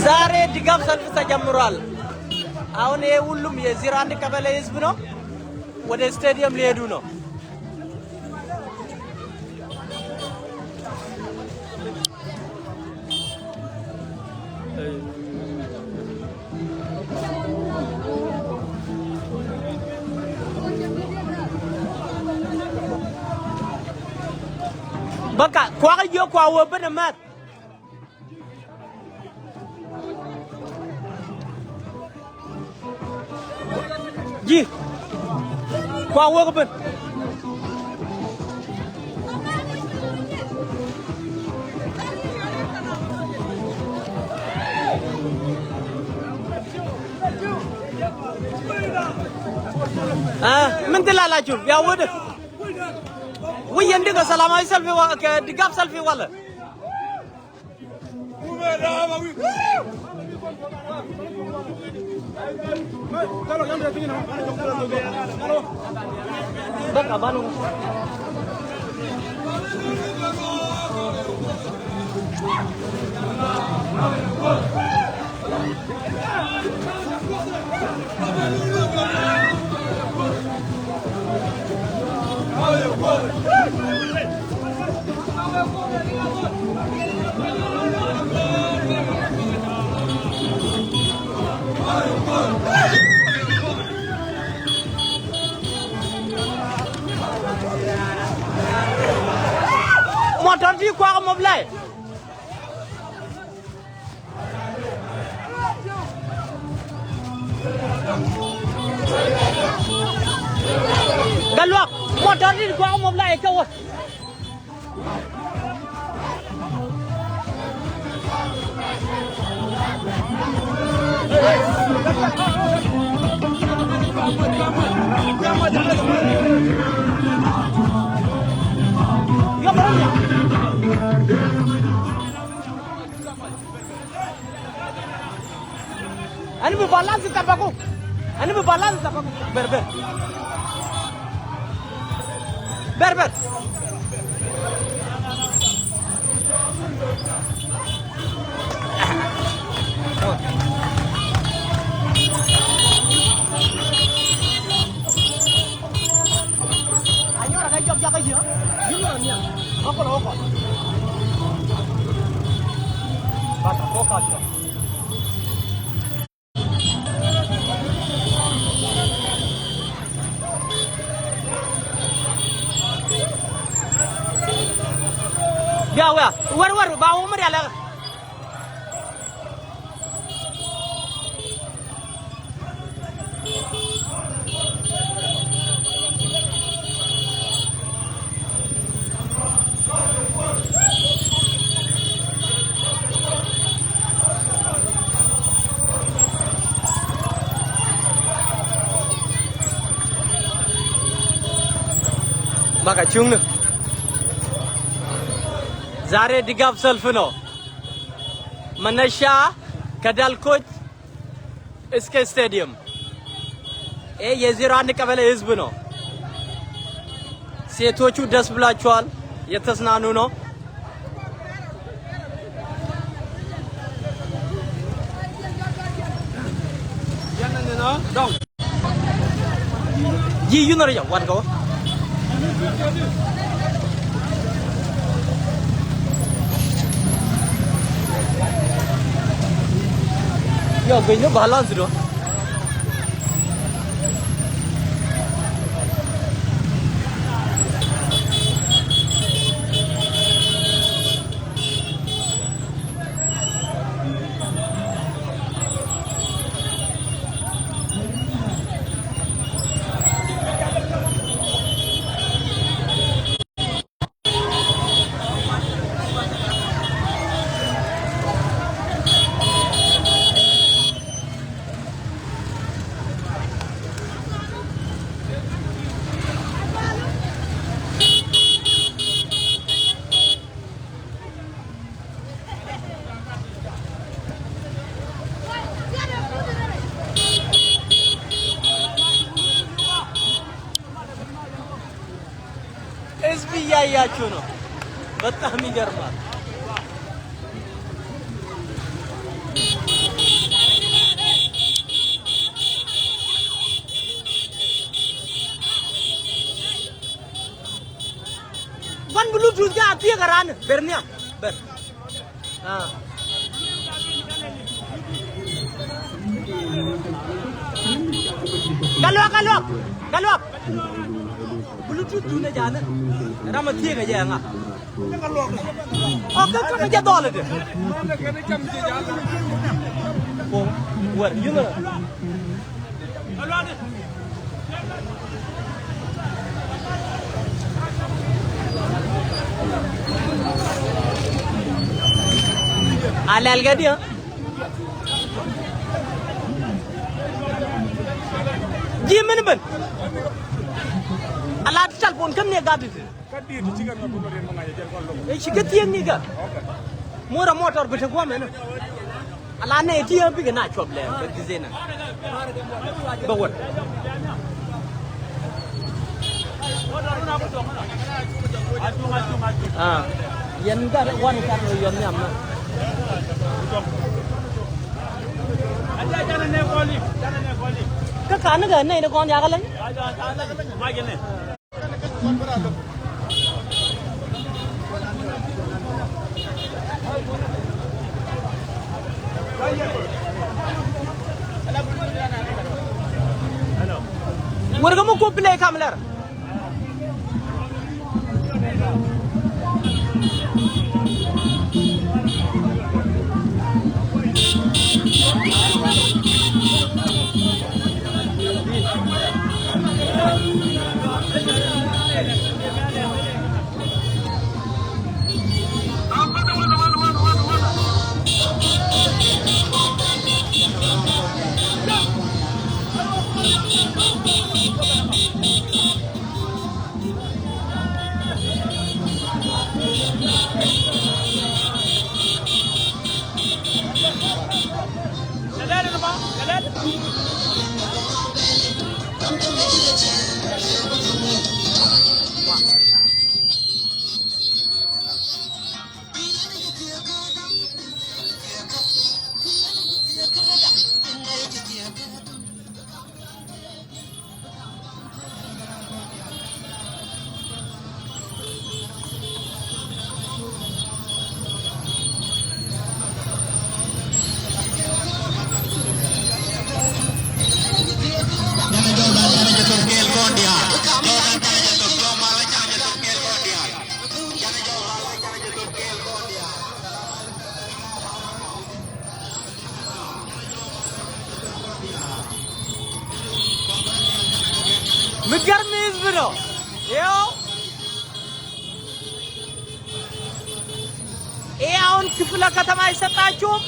ዛሬ ድጋፍ ሰልፍ ተጀምሯል። አሁን ይሄ ሁሉም የ01 ቀበሌ ህዝብ ነው። ወደ ስታዲየም ሊሄዱ ነው። በቃ ቋቅዮ ቋወብን ማት ጂ ቋወብን ምን ትላላችሁ? ያወደ ወይ እንደገ ሰላማዊ ሰልፍ ድጋፍ ሰልፍ ዋለ በቃ ባሉ motor di kwa moblai galwak motor di kwa moblai ka wa Ani berbalance tabaku. Ani berbalance tabaku. Berber. Berber. Ayo orang job jaga dia. Gimana ni? Apa lo apa? Bata koka dia. Ya wah, war bawa umur ya lah. Maka cung nih. ዛሬ ድጋፍ ሰልፍ ነው። መነሻ ከዳልኮች እስከ ስታዲየም የ01 ቀበሌ ህዝብ ነው። ሴቶቹ ደስ ብላቸዋል፣ የተስናኑ ነው። ይዩነር ያው ዋድጋው Ya, kayaknya balance dong. እያያችሁ ነው። በጣም ይገርማል። Tapi karan berniam ber. Galop. Bluetooth tuna jana. Rama tiga aja nga. Oh, kan aja dollar deh. Oh, war, you know. Alal gak dia? Gimana ben? Alat telepon kan ni gadi tu. Kadi tu cikgu nak buat yang mana je kalau. Cikgu tiang ni kan? Murah motor betul gua mana? Alat ni tiang pergi nak coba le, pergi zina. Bawa. Yang dah wan kan yang ni amma. Jangan ni kali. Kakak nak ni nak kau jaga lagi. Magi ni. Warga mu ko play kamlar. متقرمز منه يو ايه አሁን ክፍለ ከተማ አይሰጣችሁም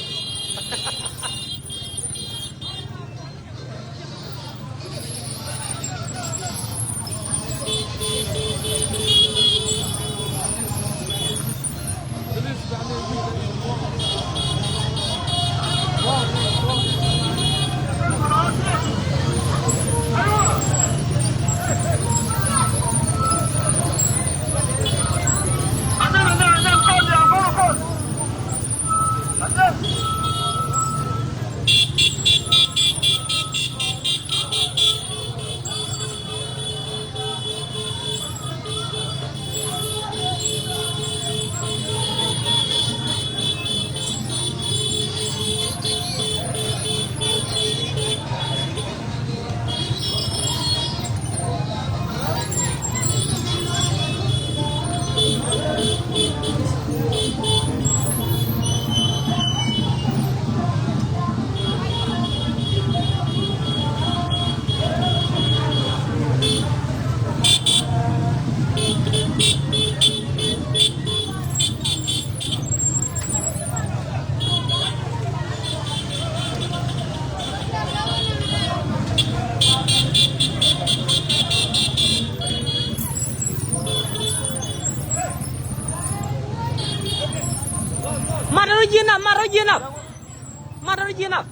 Marojina.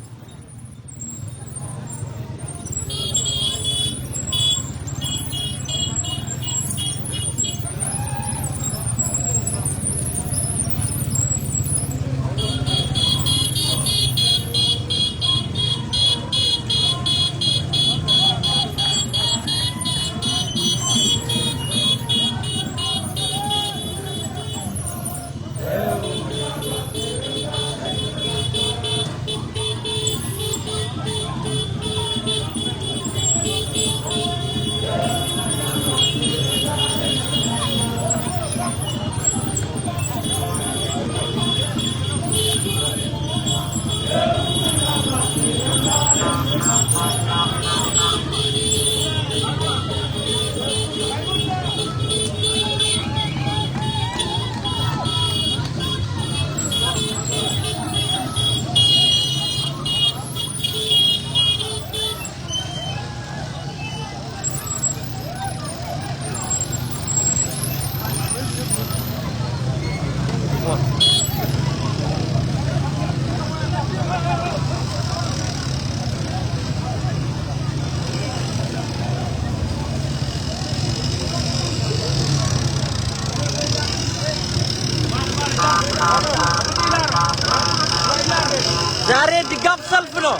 ዛሬ ድጋፍ ሰልፍ ነው።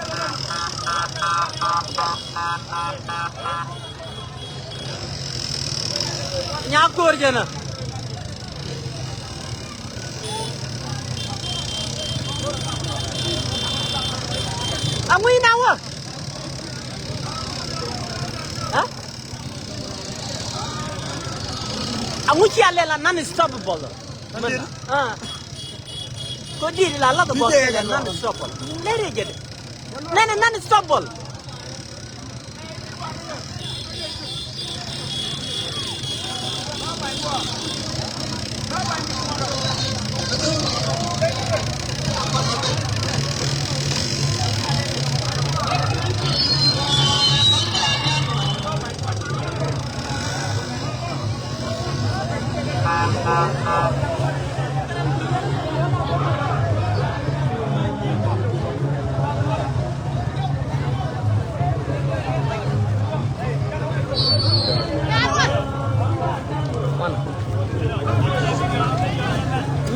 እኛ እኮ ወርጀና አሙይናዋ amuchi alela nan stop ball ko di la la ball nan stop ball nere gede nan stop ball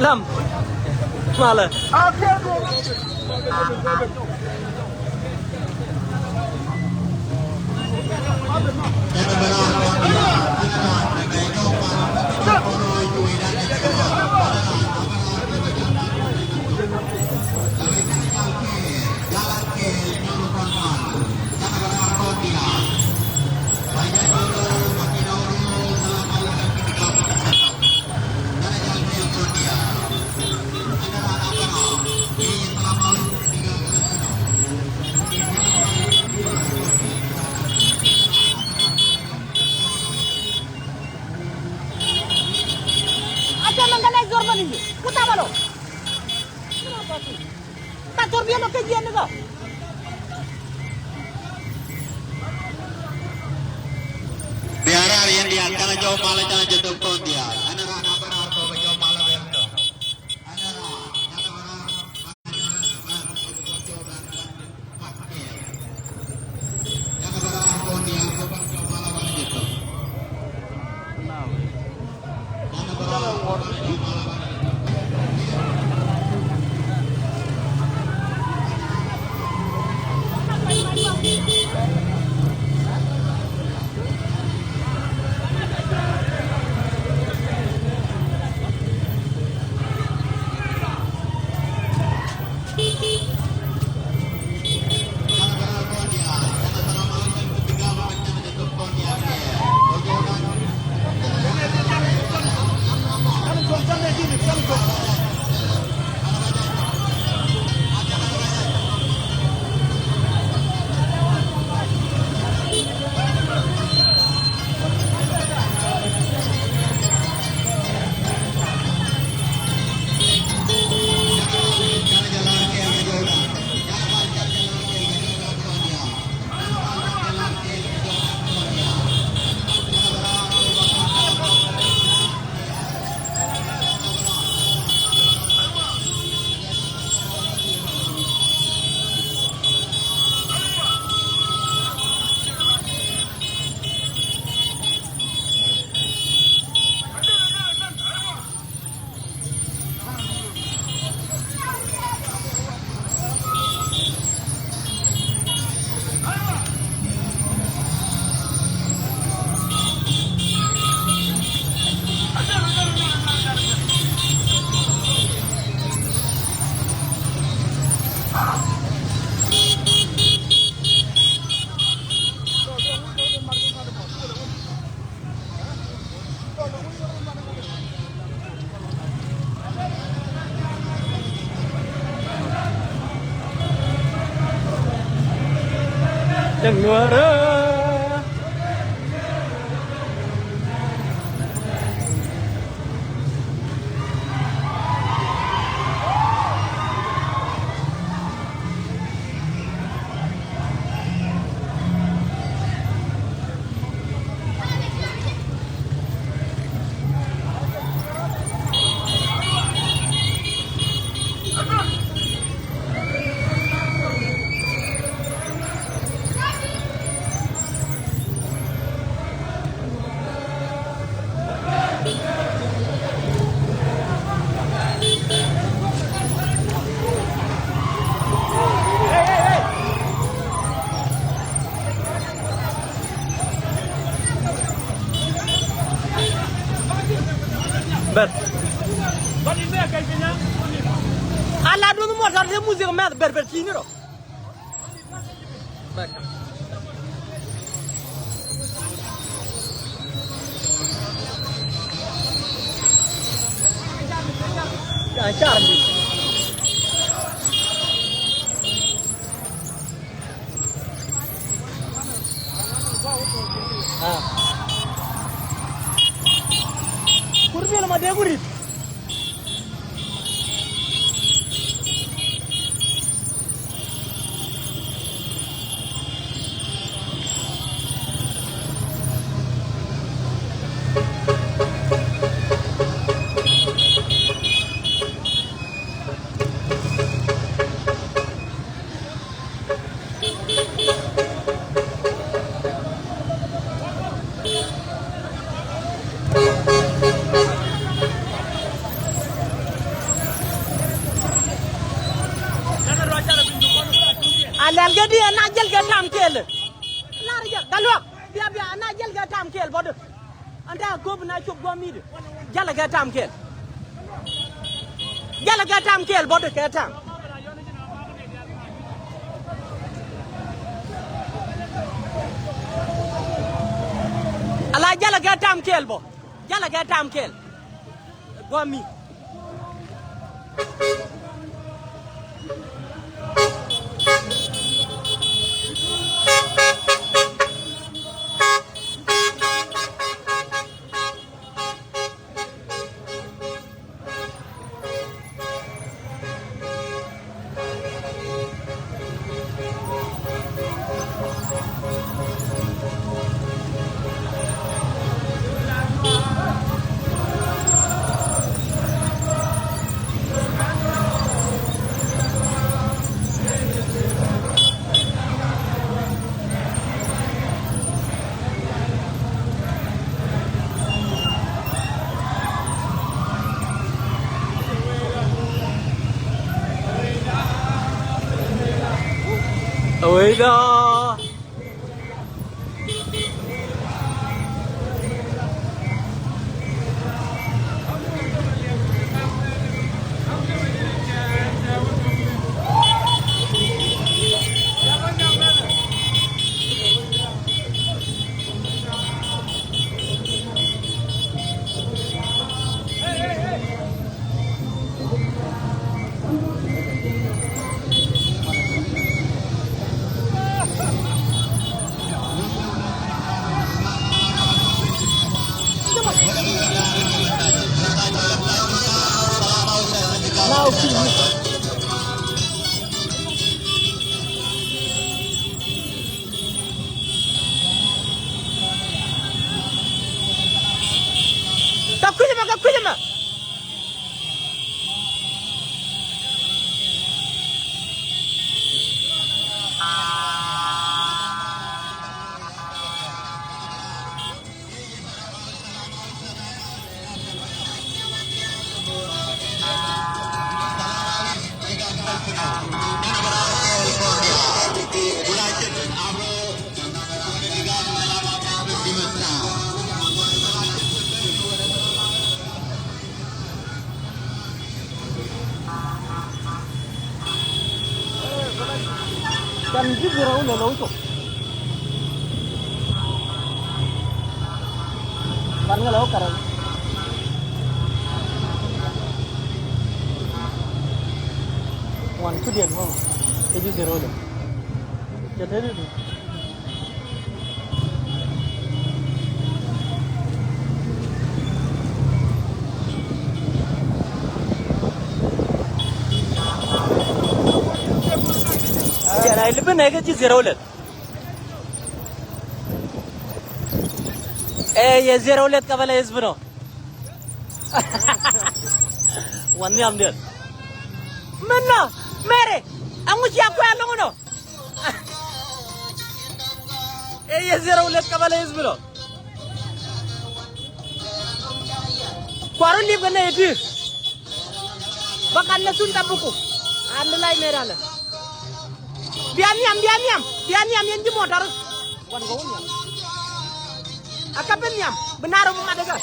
Lam malah biara yang dia karena jauh malah jangan jatuh pun dia. Anak-anak benar kau jauh malah benar. Dengar dulu motor dia musik mat berberkini ro. Baik. Acar ni. Kurbi lama dia gurih. Alal gadi ana jel ga tam kel lar ja dalok biya biya ana jel ga tam kel bod anda gob na chop gomide jala ga tam kel bod ke tam ala jala ga tam kel bo jala ga tam kel gomi Ôi da. Kakuyama. Dan juga orang udah langsung. Kan ngelau karang. Wan tu dia mau. Itu zero le. Jadi itu. Nah, lebih naik je zero let. Ye zero let kabala izbno. Wanni amdir. Mana? Mere. Angu siapa yang longono? Ye zero let kabala izbno. Quarun di mana itu? Bakan nasun tabuku. Andalai merala. Bianiam yang di motor. Wan gownya. Akapenyam, benar mo madaga.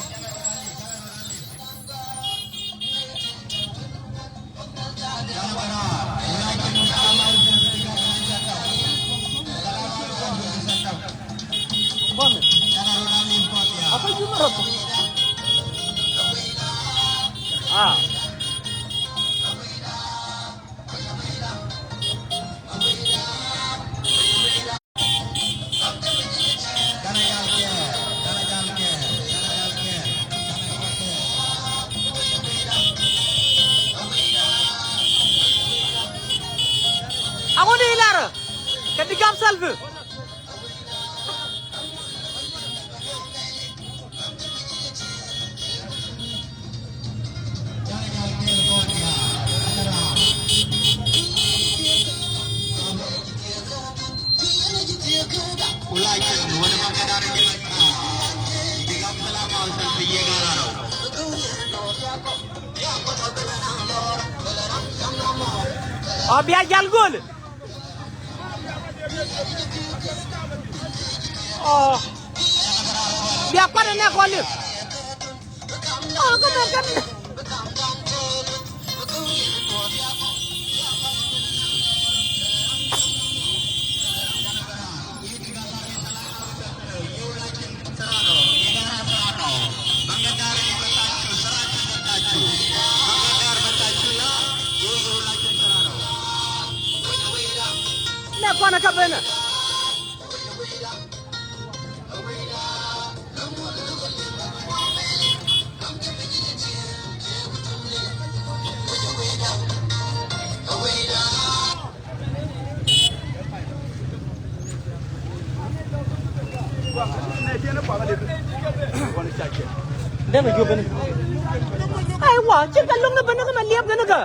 አሁን ይላረ ከድጋፍ ሰልፍ Abia jalgol. Oh. Dia pada nak golip. Oh, kan. Nak nak bena. Dah nak jumpa ni. Aywa, cakap long na bena kan liap na ka.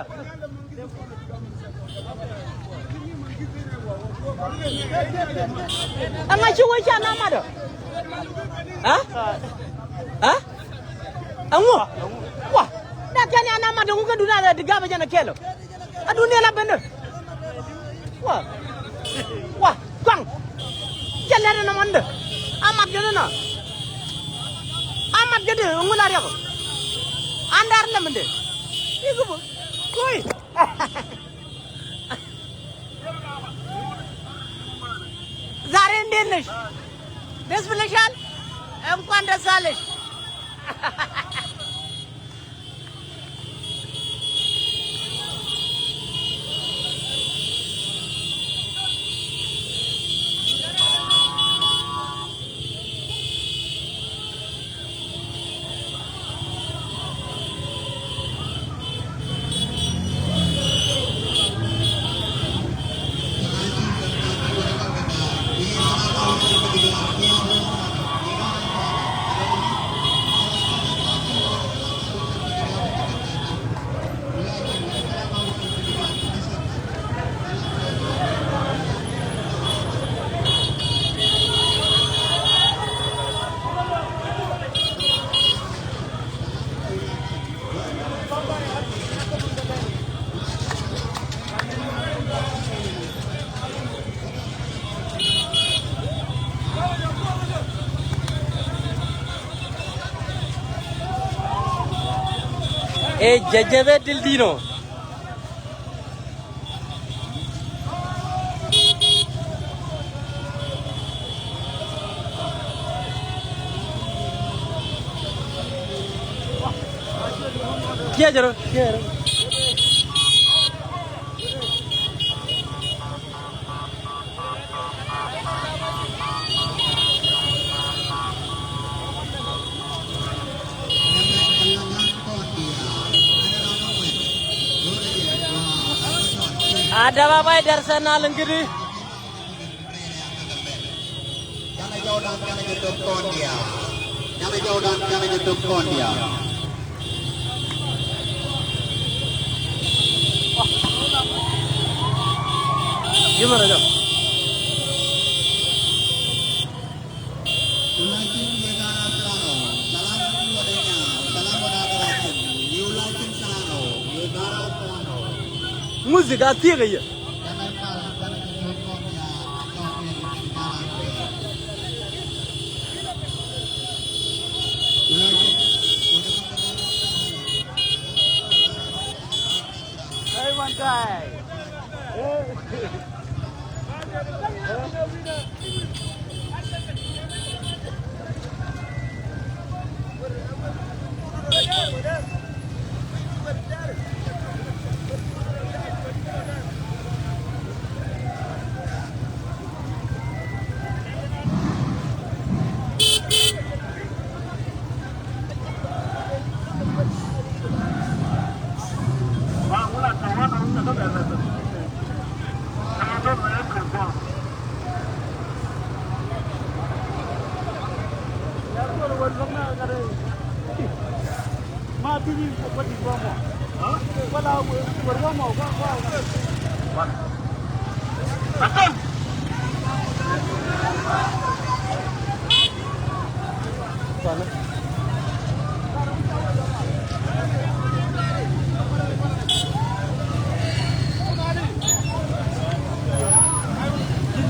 Ang asyong siya nama do. Ha? Ha? Ango? Wah, dah kan yang nama do kan dunia ada tiga macam nak kelo. Dunia lah bener. Wah. Wah, kang. Jalan nama anda. Amat gede na. Amat gede, ngulari aku. Andar nama anda. Iku bu. Koi. ዛሬ እንዴት ነሽ? ደስ ብለሻል? እንኳን ደስ አለሽ። जजबे दिल्ली नो क्या जरूर አደባባይ ደርሰናል እንግዲህ gimana dong música antiga ya. Hey one guy.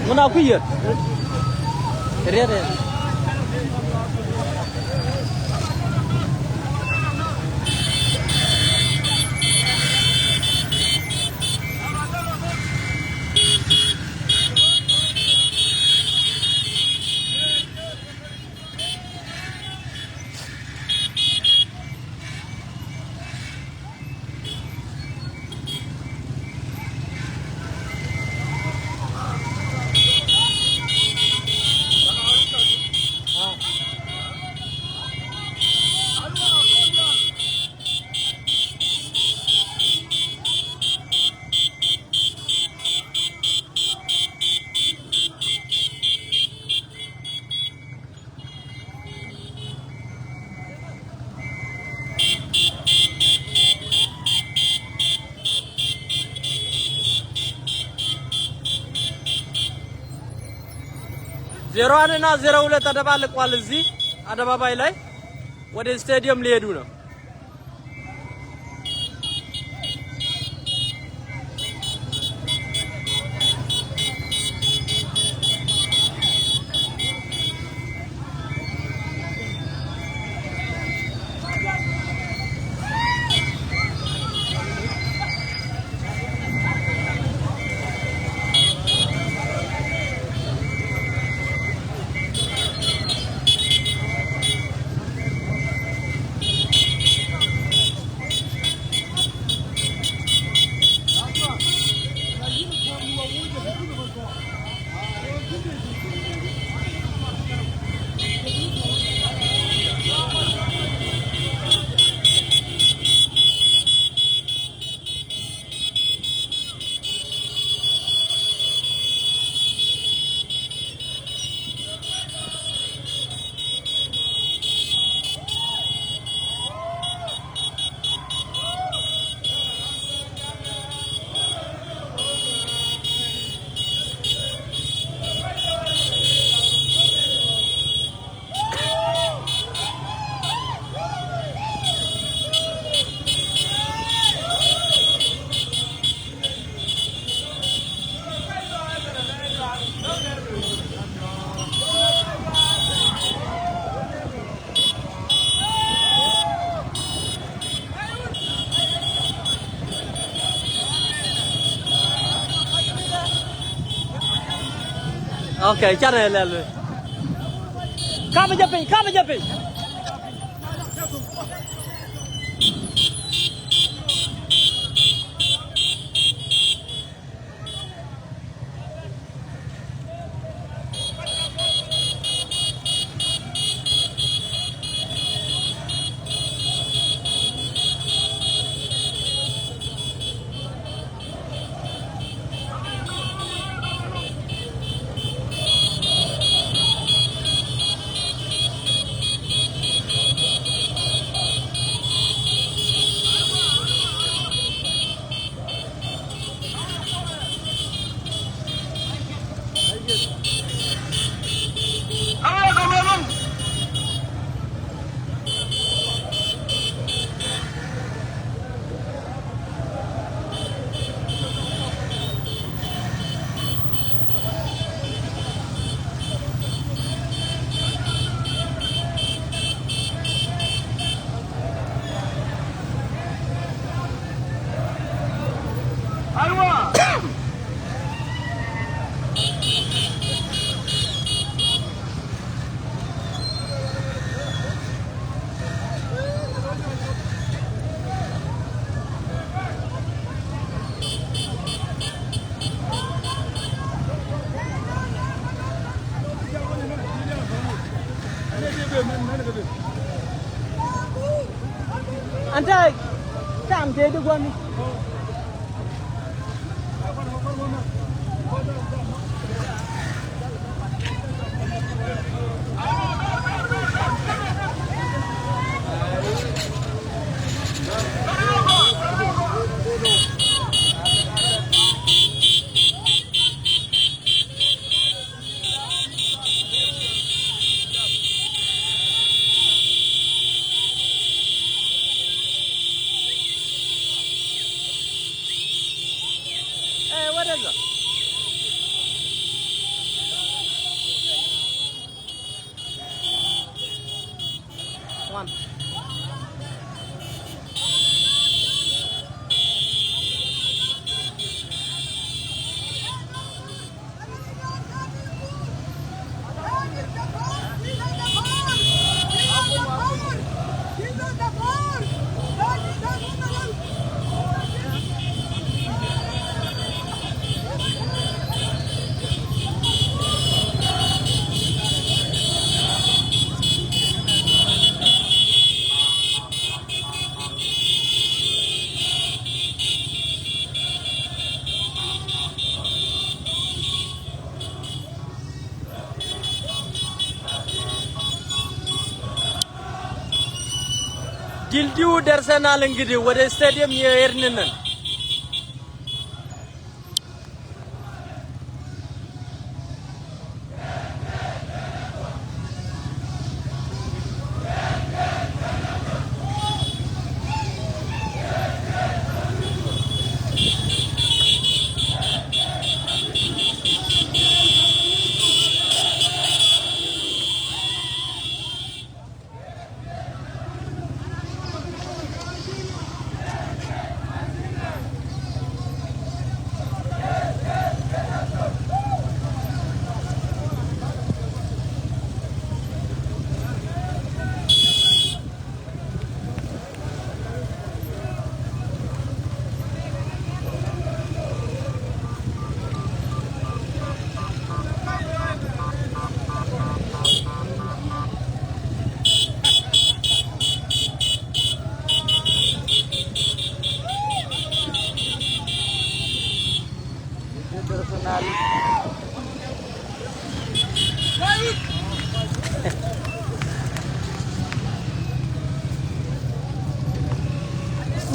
Mana aku ya? Ada. Zero one na zero ሁለት ተደባልቋል እዚህ አደባባይ ላይ ወደ ስታዲየም ሊሄዱ ነው Okay, chana lele. Kama japi. Anta tam te de gwami. ወደዛ ዋን ድልድዩ ደርሰናል። እንግዲህ ወደ ስታዲየም የሄድን ነን።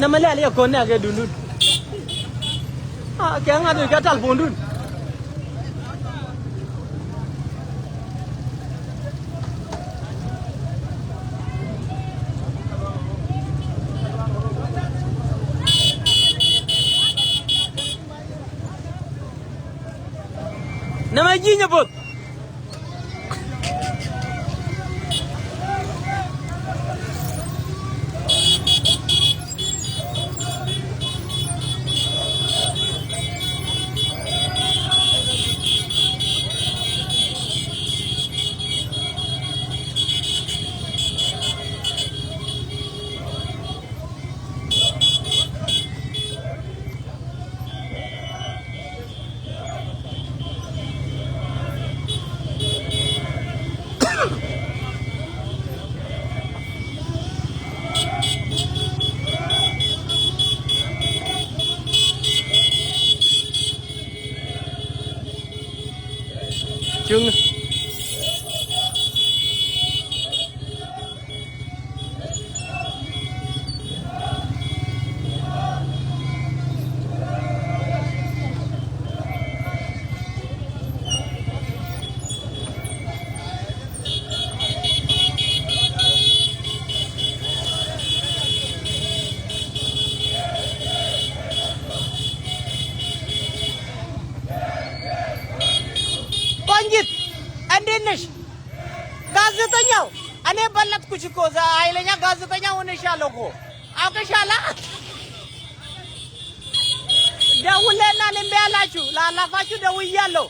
Nama leh lihat kau ni agak dulu. Kaya ngadu kaya telefon dulu. Nama ji nyebut. Chung Panjit, Andinesh, gazetanya, ane balat kuch ko za ailenya gazetanya one shalo ko. Ape shala? Dawule na lembe alachu, la lafachu dawiyalo.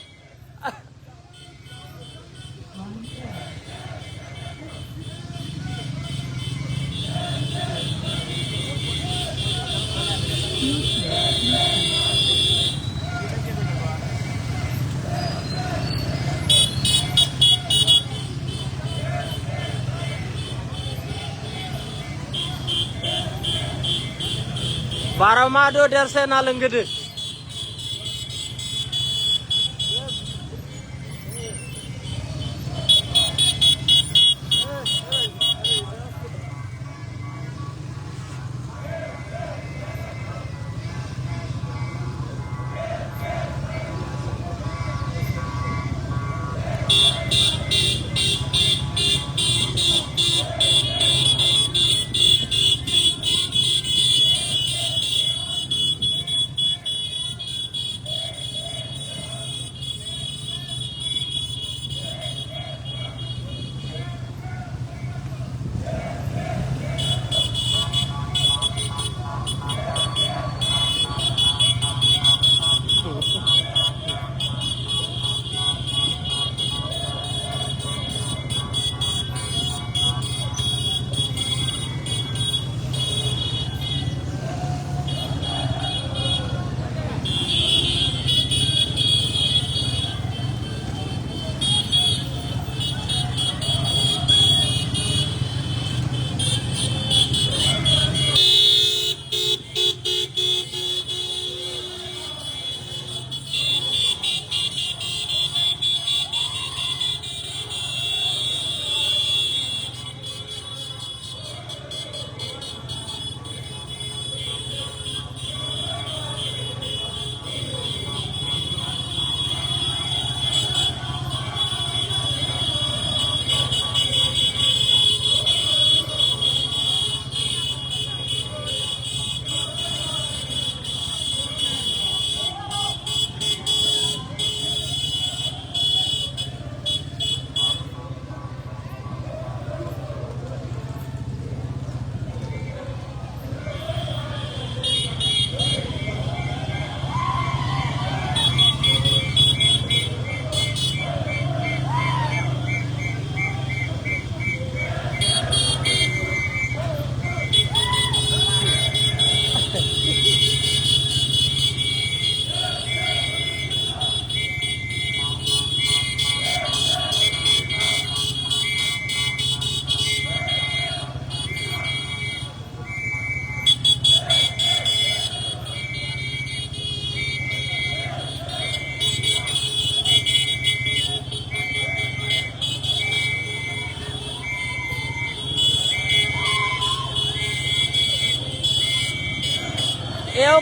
Baramado ደርሰናል እንግዲህ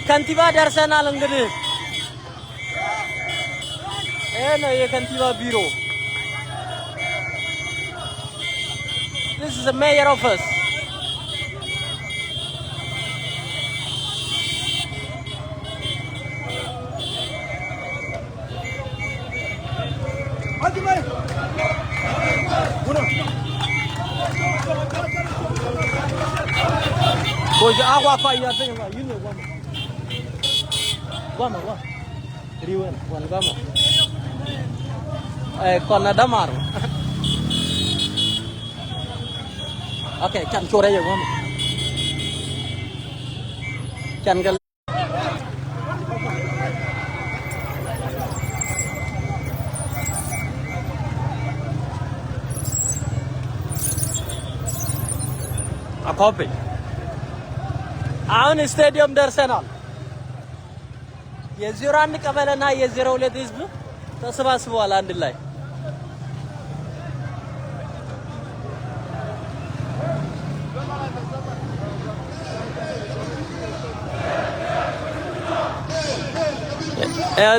ከንቲባ ደርሰናል እንግዲህ ነው የከንቲባ ቢሮ This is the mayor office Boy, agua fire thing, you know one. One. Riwan, one gama. Còn là đám maro. Okay, chăn chua đây rồi không? Chăn cái. A copy. አሁን ስቴዲየም ደርሰናል። የ01 ቀበሌና የ02 ህዝብ ተሰባስበዋል አንድ ላይ።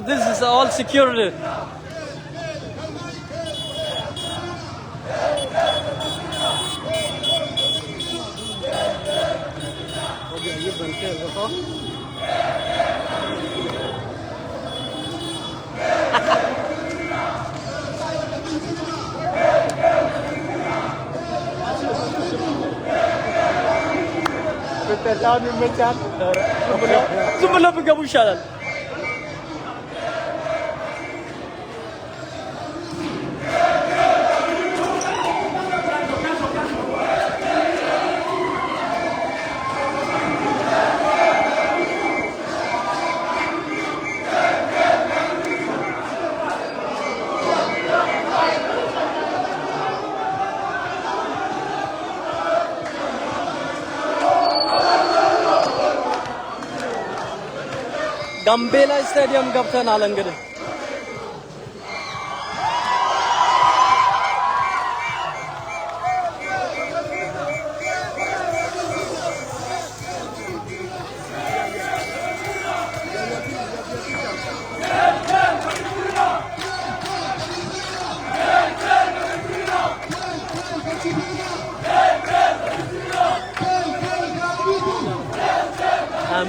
This is all security. ये बनते हैं देखो Petani mecat sebelum bergabung syarat ጋምቤላ ስታዲየም ገብተናል እንግዲህ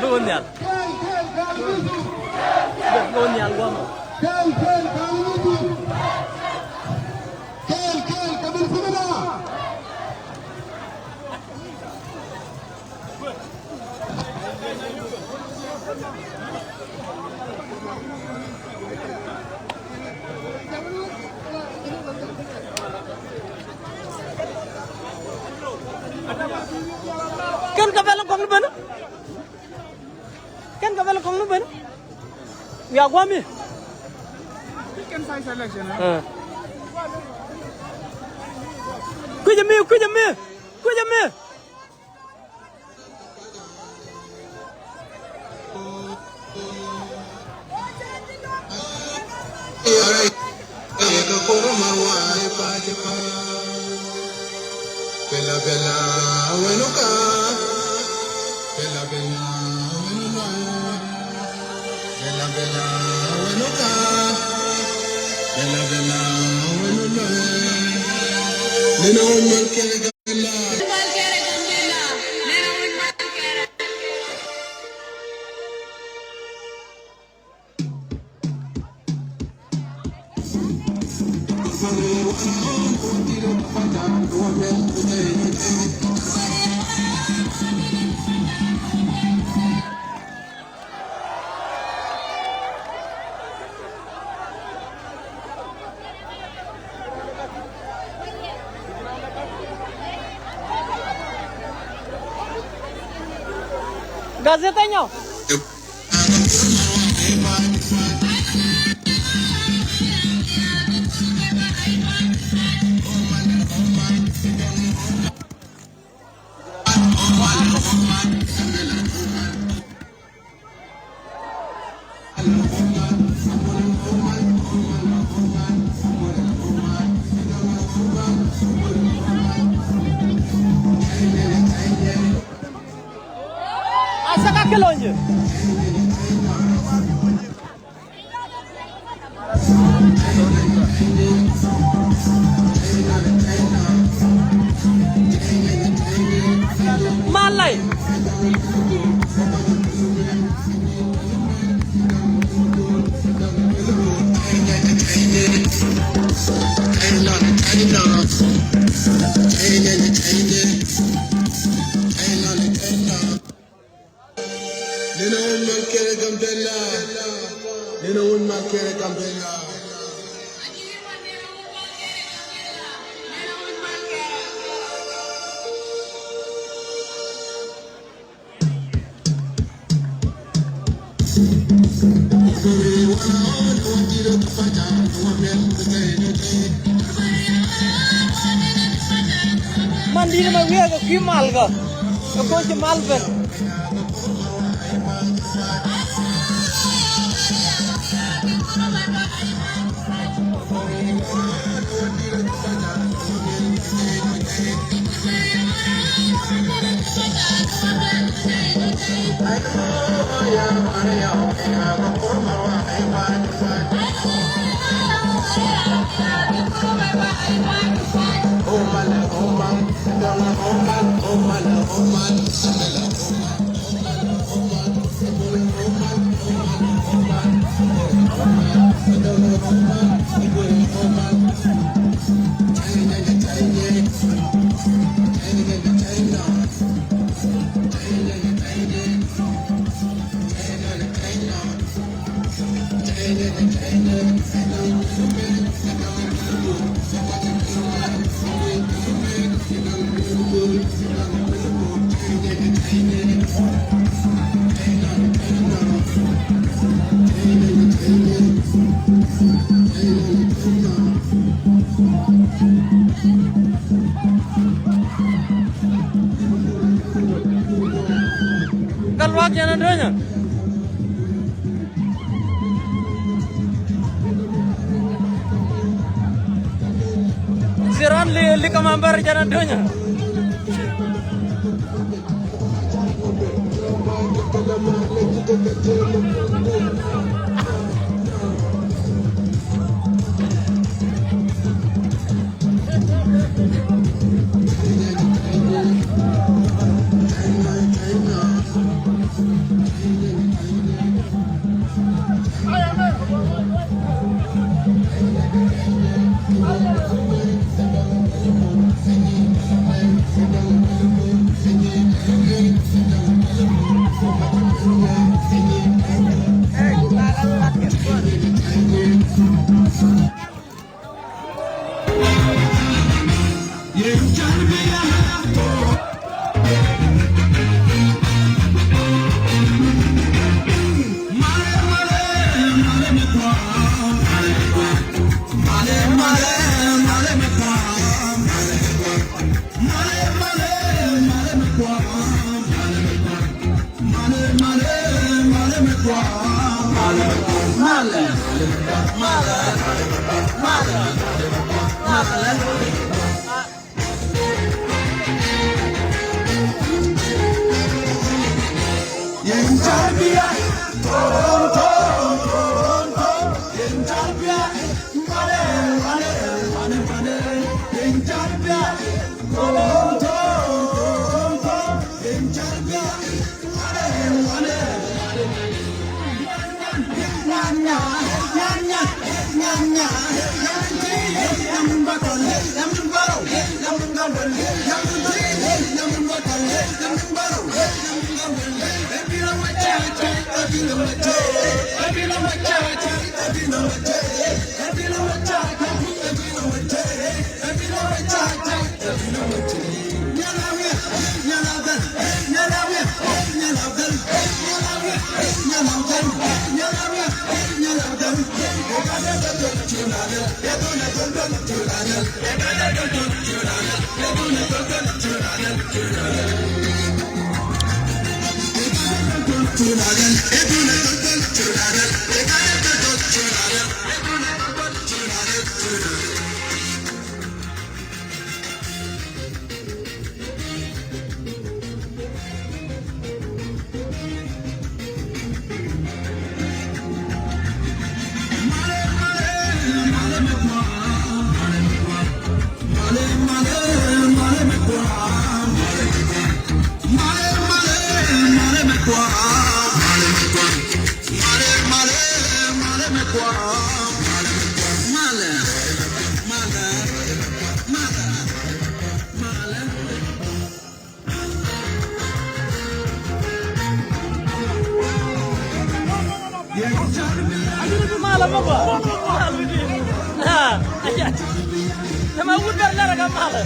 Begoñal. Begoñal guamo. Kan kabelo kong ben? Kan kabelo kong ben? Ya guami. Kan saya selection. Kuja mi. Bella bella wenuka bella bella wenuka bella bella wenuka bella bella wenuka neno malkere gambela neno malkere Gazetanya. Astakakelonya. Mandi na magwiya ko kimal ka. Ako si Malvin. Kalwak jangan doanya. Siran li kamambar jangan doanya. malam apa? Aja. Sama udar lah ragam malam.